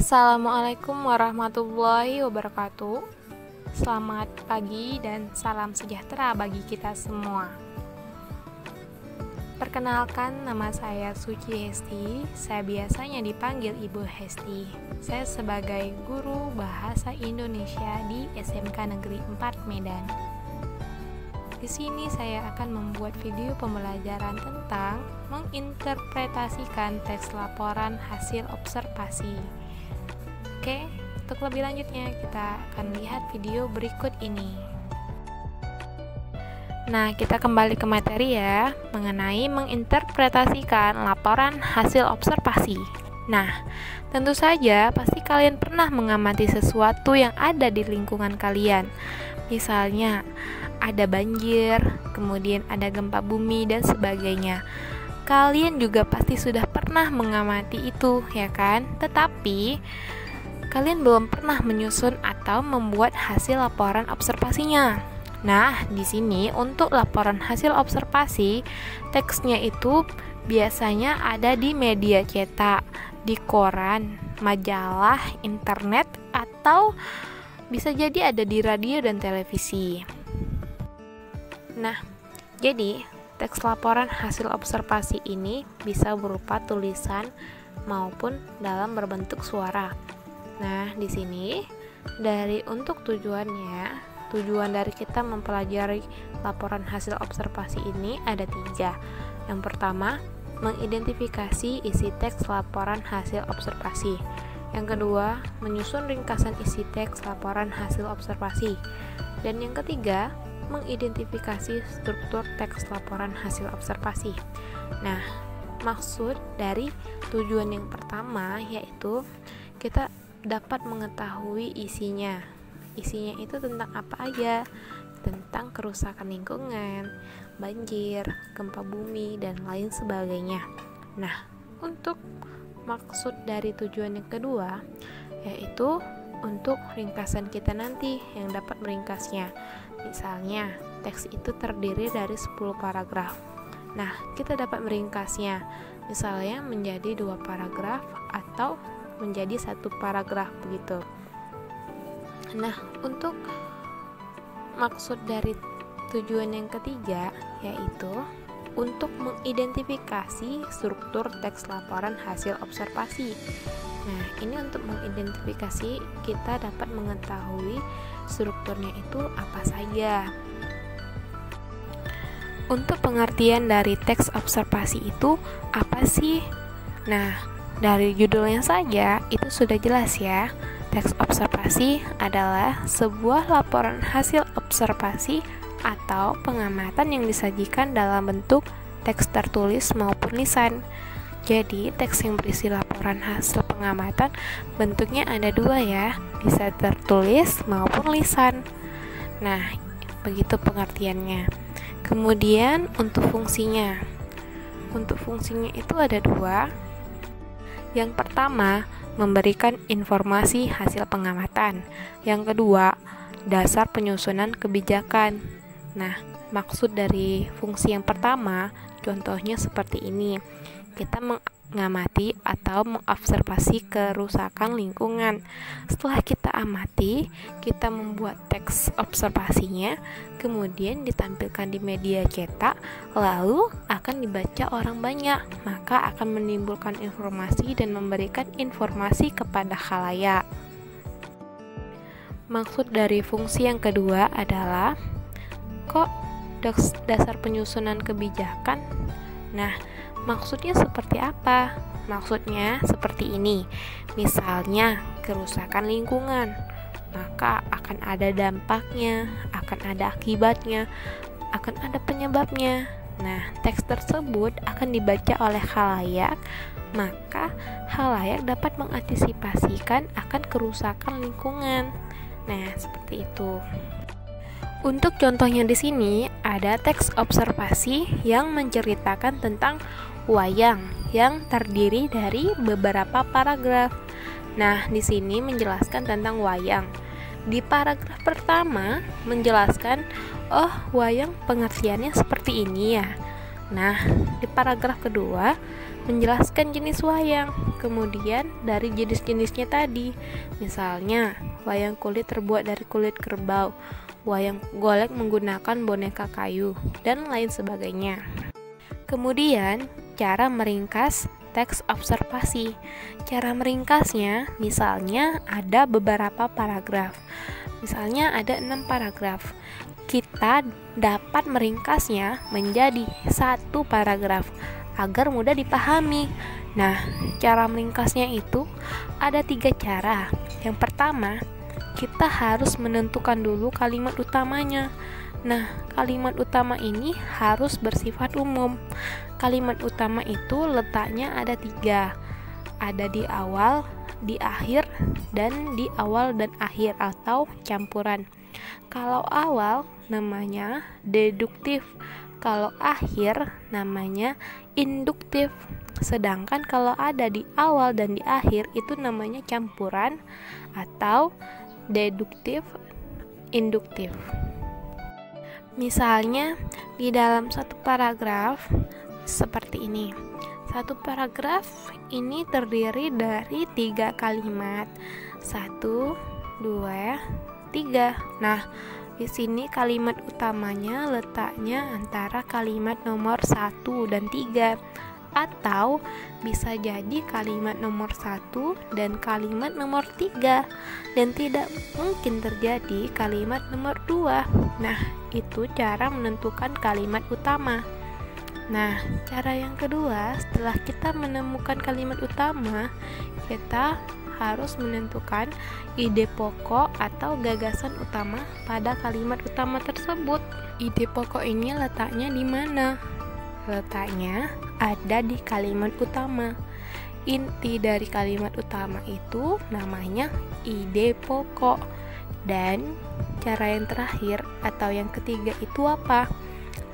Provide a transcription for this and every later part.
Assalamualaikum warahmatullahi wabarakatuh. Selamat pagi dan salam sejahtera bagi kita semua. Perkenalkan, nama saya Suci Hesti. Saya biasanya dipanggil Ibu Hesti. Saya sebagai guru bahasa Indonesia di SMK Negeri 4 Medan. Di sini saya akan membuat video pembelajaran tentang menginterpretasikan teks laporan hasil observasi. Oke, untuk lebih lanjutnya kita akan lihat video berikut ini. Nah, kita kembali ke materi ya, mengenai menginterpretasikan laporan hasil observasi. Nah, tentu saja pasti kalian pernah mengamati sesuatu yang ada di lingkungan kalian. Misalnya, ada banjir, kemudian ada gempa bumi, dan sebagainya. Kalian juga pasti sudah pernah mengamati itu, ya kan? Tetapi, kalian belum pernah menyusun atau membuat hasil laporan observasinya. Nah, di sini untuk laporan hasil observasi, teksnya itu biasanya ada di media cetak, di koran, majalah, internet, atau bisa jadi ada di radio dan televisi. Nah, jadi teks laporan hasil observasi ini bisa berupa tulisan maupun dalam berbentuk suara. Nah, di sini untuk tujuan dari kita mempelajari laporan hasil observasi ini ada 3. Yang pertama, mengidentifikasi isi teks laporan hasil observasi. Yang kedua, menyusun ringkasan isi teks laporan hasil observasi. Dan yang ketiga, mengidentifikasi struktur teks laporan hasil observasi. Nah, maksud dari tujuan yang pertama yaitu kita dapat mengetahui isinya. Isinya itu tentang apa aja? Tentang kerusakan lingkungan, banjir, gempa bumi, dan lain sebagainya. Nah, untuk maksud dari tujuan yang kedua yaitu untuk ringkasan kita nanti yang dapat meringkasnya. Misalnya, teks itu terdiri dari 10 paragraf. Nah, kita dapat meringkasnya misalnya menjadi 2 paragraf atau menjadi 1 paragraf begitu. Nah, untuk maksud dari tujuan yang ketiga yaitu untuk mengidentifikasi struktur teks laporan hasil observasi. Nah, ini untuk mengidentifikasi kita dapat mengetahui strukturnya itu apa saja. Untuk pengertian dari teks observasi itu apa sih? Nah, dari judulnya saja itu sudah jelas ya. Teks observasi adalah sebuah laporan hasil observasi atau pengamatan yang disajikan dalam bentuk teks tertulis maupun lisan. Jadi, teks yang berisi laporan hasil pengamatan bentuknya ada 2 ya, bisa tertulis maupun lisan. Nah, begitu pengertiannya. Kemudian untuk fungsinya. Untuk fungsinya itu ada 2. Yang pertama, memberikan informasi hasil pengamatan. Yang kedua, dasar penyusunan kebijakan. Nah, maksud dari fungsi yang pertama, contohnya seperti ini. Kita mengamati atau mengobservasi kerusakan lingkungan. Setelah kita amati, kita membuat teks observasinya, kemudian ditampilkan di media cetak, lalu akan dibaca orang banyak, maka akan menimbulkan informasi dan memberikan informasi kepada khalayak. Maksud dari fungsi yang kedua adalah dasar penyusunan kebijakan. Nah, maksudnya seperti apa? Maksudnya seperti ini. Misalnya, kerusakan lingkungan, maka akan ada dampaknya, akan ada akibatnya, akan ada penyebabnya. Nah, teks tersebut akan dibaca oleh khalayak, maka khalayak dapat mengantisipasikan akan kerusakan lingkungan. Nah, seperti itu. Untuk contohnya di sini ada teks observasi yang menceritakan tentang wayang yang terdiri dari beberapa paragraf. Nah, di sini menjelaskan tentang wayang. Di paragraf pertama menjelaskan, wayang pengertiannya seperti ini ya. Nah, di paragraf kedua menjelaskan jenis wayang, kemudian dari jenis-jenisnya tadi. Misalnya, wayang kulit terbuat dari kulit kerbau, wayang golek menggunakan boneka kayu, dan lain sebagainya. Kemudian, cara meringkas teks observasi. Cara meringkasnya, misalnya ada beberapa paragraf. Misalnya ada 6 paragraf. Kita dapat meringkasnya menjadi satu paragraf agar mudah dipahami. Nah, cara meringkasnya itu ada 3 cara. Yang pertama, kita harus menentukan dulu kalimat utamanya. Nah, kalimat utama ini harus bersifat umum. Kalimat utama itu letaknya ada 3. Ada di awal, di akhir, dan di awal dan akhir atau campuran. Kalau awal namanya deduktif, kalau akhir namanya induktif. Sedangkan kalau ada di awal dan di akhir itu namanya campuran atau deduktif induktif. Misalnya di dalam satu paragraf seperti ini. Satu paragraf ini terdiri dari 3 kalimat. 1, 2, 3. Nah, di sini kalimat utamanya letaknya antara kalimat nomor 1 dan 3, atau bisa jadi kalimat nomor 1 dan kalimat nomor 3, dan tidak mungkin terjadi kalimat nomor 2. Nah, itu cara menentukan kalimat utama. Nah, cara yang kedua, setelah kita menemukan kalimat utama, kita harus menentukan ide pokok atau gagasan utama pada kalimat utama tersebut. Ide pokok ini letaknya di mana? Letaknya ada di kalimat utama. Inti dari kalimat utama itu namanya ide pokok. Dan cara yang terakhir atau yang ketiga itu apa?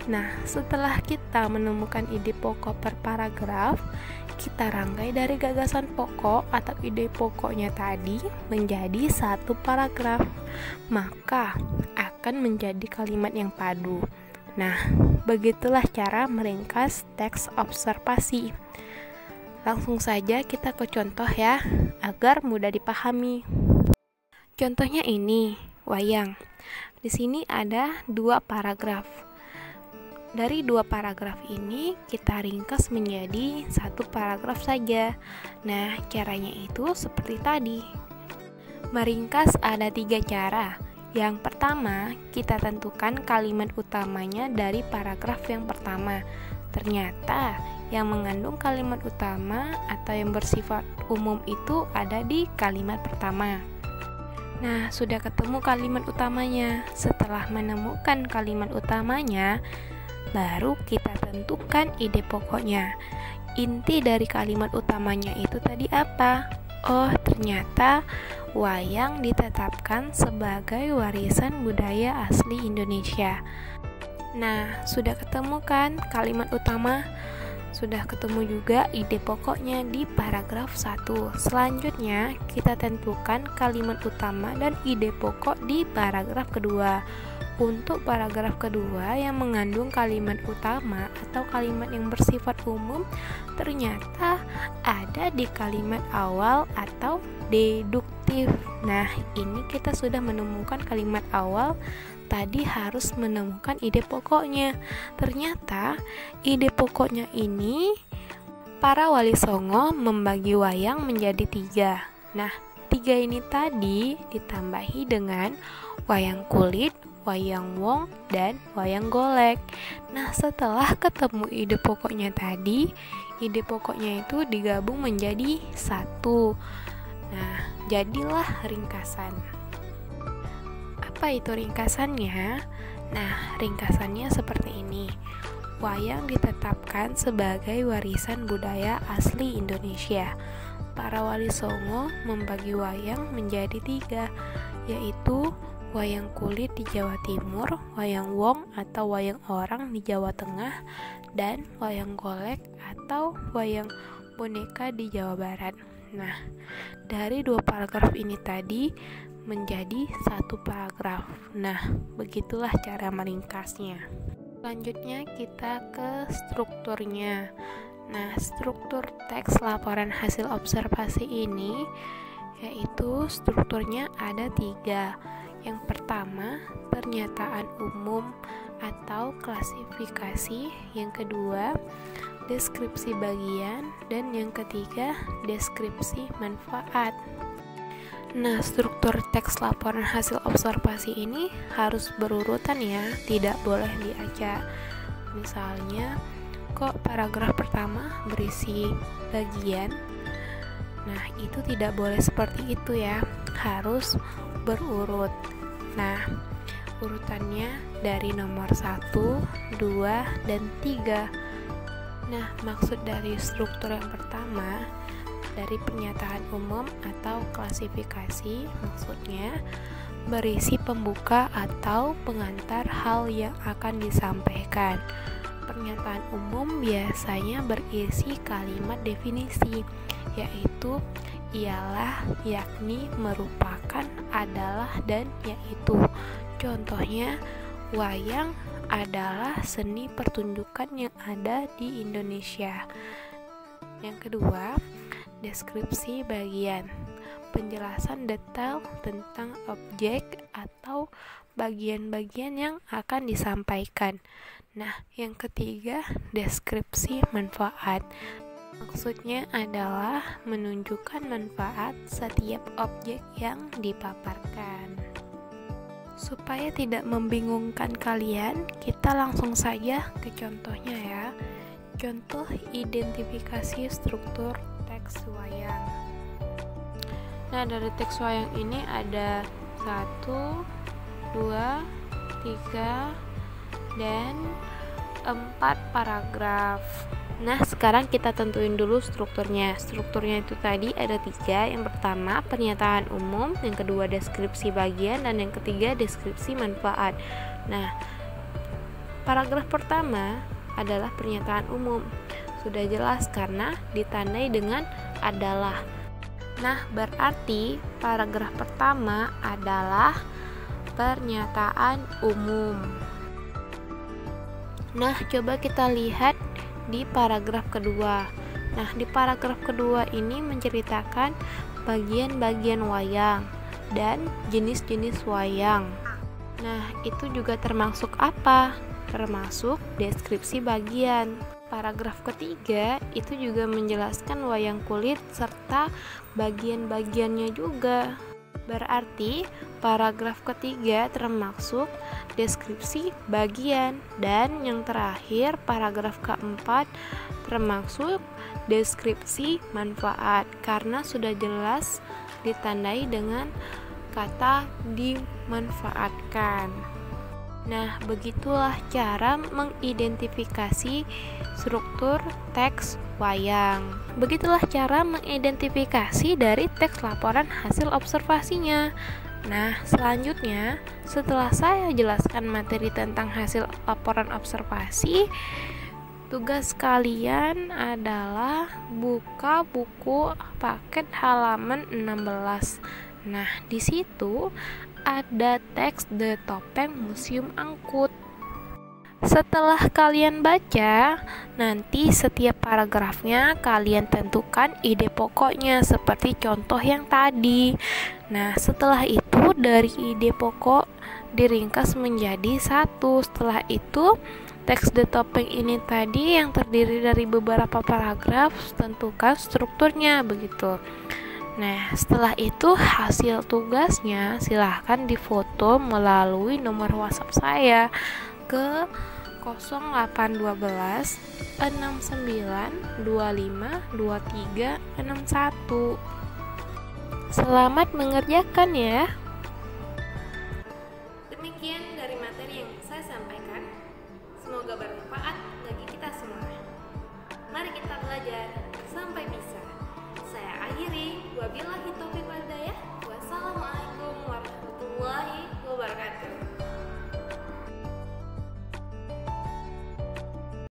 Nah, setelah kita menemukan ide pokok per paragraf, kita rangkai dari gagasan pokok atau ide pokoknya tadi menjadi satu paragraf, maka akan menjadi kalimat yang padu. Nah, begitulah cara meringkas teks observasi. Langsung saja kita ke contoh ya, agar mudah dipahami. Contohnya ini, wayang. Di sini ada 2 paragraf. Dari 2 paragraf ini kita ringkas menjadi satu paragraf saja. Nah, caranya itu seperti tadi. Meringkas ada 3 cara. Yang pertama, kita tentukan kalimat utamanya dari paragraf yang pertama. Ternyata yang mengandung kalimat utama atau yang bersifat umum itu ada di kalimat pertama. Nah, sudah ketemu kalimat utamanya. Setelah menemukan kalimat utamanya, baru kita tentukan ide pokoknya. Inti dari kalimat utamanya itu tadi apa? Oh, ternyata wayang ditetapkan sebagai warisan budaya asli Indonesia. Nah, sudah ketemu kan kalimat utama? Sudah ketemu juga ide pokoknya di paragraf 1. Selanjutnya, kita tentukan kalimat utama dan ide pokok di paragraf kedua. Untuk paragraf kedua yang mengandung kalimat utama atau kalimat yang bersifat umum, ternyata ada di kalimat awal atau deduktif. Nah, ini kita sudah menemukan kalimat awal, tadi harus menemukan ide pokoknya. Ternyata ide pokoknya ini, para wali songo membagi wayang menjadi 3. Nah, 3 ini tadi ditambahi dengan wayang kulit, wayang wong, dan wayang golek. Nah, setelah ketemu ide pokoknya tadi, ide pokoknya itu digabung menjadi satu. Nah, jadilah ringkasan. Apa itu ringkasannya? Nah, ringkasannya seperti ini. Wayang ditetapkan sebagai warisan budaya asli Indonesia. Para wali songo membagi wayang menjadi 3, yaitu wayang kulit di Jawa Timur, wayang wong atau wayang orang di Jawa Tengah, dan wayang golek atau wayang boneka di Jawa Barat. Nah, dari 2 paragraf ini tadi menjadi satu paragraf. Nah, begitulah cara meringkasnya. Selanjutnya kita ke strukturnya. Nah, struktur teks laporan hasil observasi ini yaitu strukturnya ada 3. Yang pertama, pernyataan umum atau klasifikasi. Yang kedua, deskripsi bagian. Dan yang ketiga, deskripsi manfaat. Nah, struktur teks laporan hasil observasi ini harus berurutan ya, tidak boleh diacak. Misalnya, kok paragraf pertama berisi bagian? Nah, itu tidak boleh seperti itu ya, harus berurut. Nah, urutannya dari nomor 1, 2, dan 3. Nah, maksud dari struktur yang pertama, dari pernyataan umum atau klasifikasi, maksudnya berisi pembuka atau pengantar hal yang akan disampaikan. Pernyataan umum biasanya berisi kalimat definisi, yaitu ialah, yakni, merupakan, adalah, dan yaitu. Contohnya, wayang adalah seni pertunjukan yang ada di Indonesia. Yang kedua, deskripsi bagian, penjelasan detail tentang objek atau bagian-bagian yang akan disampaikan. Nah, yang ketiga, deskripsi manfaat. Maksudnya adalah menunjukkan manfaat setiap objek yang dipaparkan. Supaya tidak membingungkan kalian, kita langsung saja ke contohnya ya. Contoh identifikasi struktur teks wayang. Nah, dari teks wayang ini ada 1, 2, 3, dan 4 paragraf. Nah, sekarang kita tentuin dulu strukturnya. Strukturnya itu tadi ada 3. Yang pertama, pernyataan umum. Yang kedua, deskripsi bagian. Dan yang ketiga, deskripsi manfaat. Nah, paragraf pertama adalah pernyataan umum. Sudah jelas karena ditandai dengan adalah. Nah, berarti paragraf pertama adalah pernyataan umum. Nah, coba kita lihat di paragraf kedua. Nah, di paragraf kedua ini menceritakan bagian-bagian wayang dan jenis-jenis wayang. Nah, itu juga termasuk apa? Termasuk deskripsi bagian. Paragraf ketiga itu juga menjelaskan wayang kulit serta bagian-bagiannya juga. Berarti paragraf ketiga termasuk deskripsi bagian, dan yang terakhir paragraf keempat termasuk deskripsi manfaat karena sudah jelas ditandai dengan kata dimanfaatkan. Nah, begitulah cara mengidentifikasi struktur teks wayang. Begitulah cara mengidentifikasi dari teks laporan hasil observasinya. Nah, selanjutnya, setelah saya jelaskan materi tentang hasil laporan observasi, tugas kalian adalah buka buku paket halaman 16. Nah, di situ ada teks The Topeng Museum Angkut. Setelah kalian baca, nanti setiap paragrafnya kalian tentukan ide pokoknya seperti contoh yang tadi. Nah, setelah itu dari ide pokok diringkas menjadi satu. Setelah itu, teks The Topeng ini tadi yang terdiri dari beberapa paragraf, tentukan strukturnya begitu. Nah, setelah itu hasil tugasnya silahkan difoto melalui nomor WhatsApp saya ke 0812 69 25 23 61. Selamat mengerjakan ya. Demikian dari materi yang saya sampaikan. Semoga bermanfaat bagi kita semua. Mari kita belajar sampai bisa. Saya akhiri, wabillahi taufiq